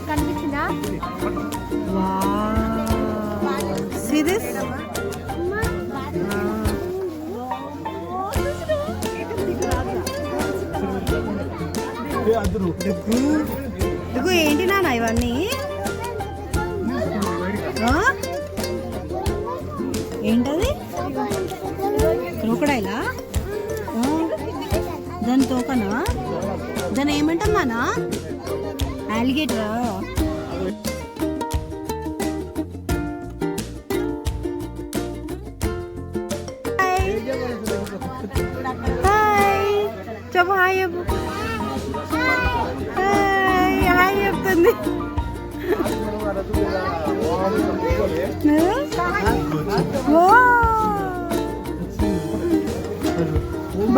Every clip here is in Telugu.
కనిపించిందా? See this? ఏంటి నాన్న ఇవన్నీ? ఏంటది? క్రోకడైలా? దాని తోకనా? దాన్ని ఏమంటాం నాన్న? ఆలిగేటరా? హాయ్ చెప్పు. హాయ్ చెప్పు. హాయ్ చెప్తుంది.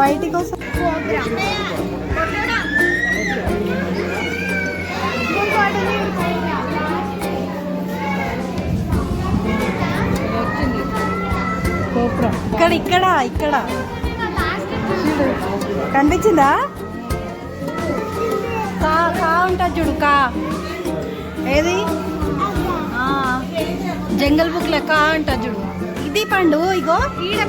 బయటికి వస్తా. ఇక్కడ ఇక్కడ ఇక్కడ కనిపించిందా? కా కా ఉంటుంది చూడు. కా ఏది? జంగల్ బుక్ లో కా ఉంటుంది చూడు. ఇది పండు. ఇగో ఇది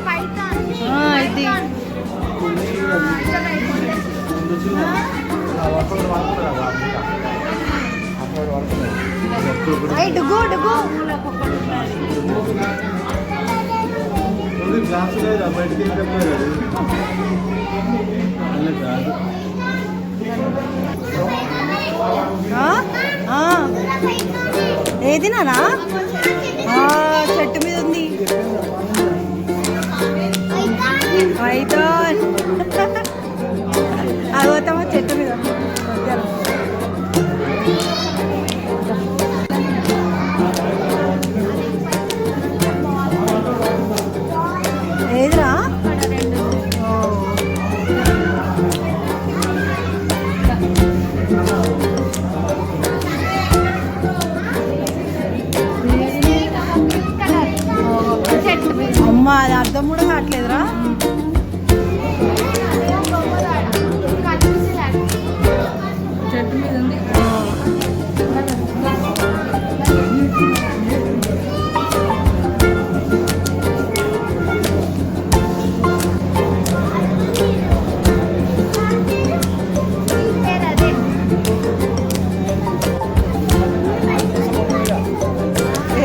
డుగు డుగు. ఏది నానా? చెట్టు మీద ఉంది. అయితే అది పోతామా చెట్టు మీద. ఏదిరా? అమ్మ అది అర్థం కూడా కావట్లేదురా. చెట్టు మీద ఉంది.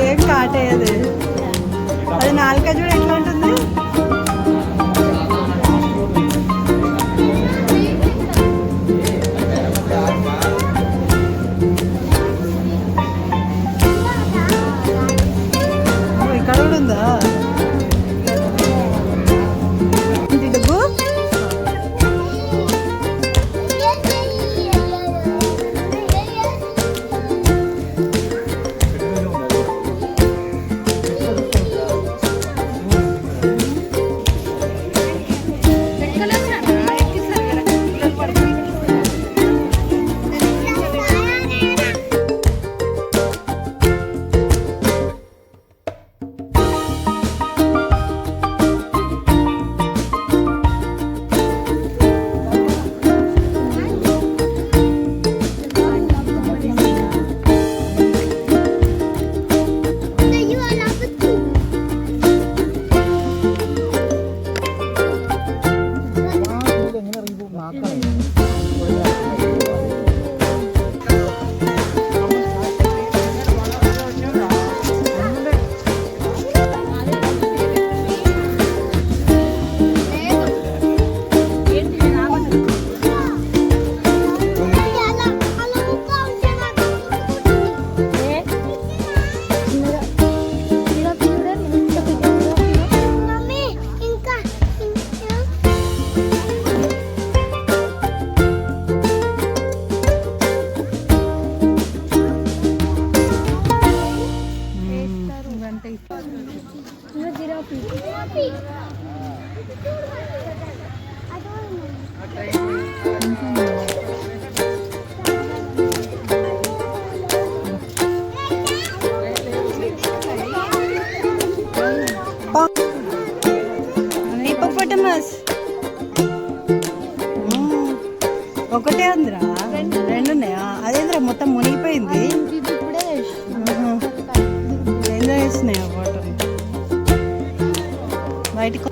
ఏం కాటేది. అది నాలుక చూడు ఎట్లా ఉంటుంది. విటమస్ ఒకటే ఉందిరా, రెండు ఉన్నాయా? అదేంద్రా మొత్తం మునిగిపోయింది. ఎంజాయ్ చేస్తున్నాయా వాటర్ బయటకు?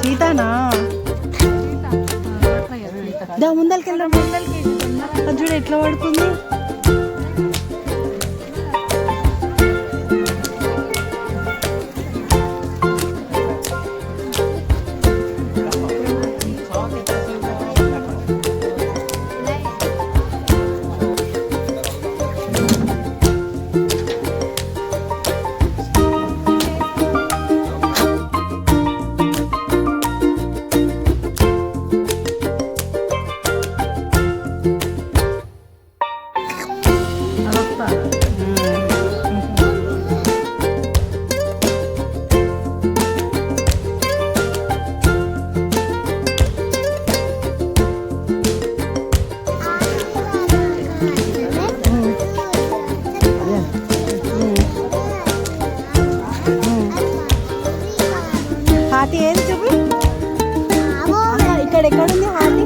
చీతానా? దా ముందరికి వెళ్దాం. అది చూడు ఎట్లా పడుతుంది. హాతి ఏది చూపి. ఇక్కడ ఎక్కడుంది హాతి?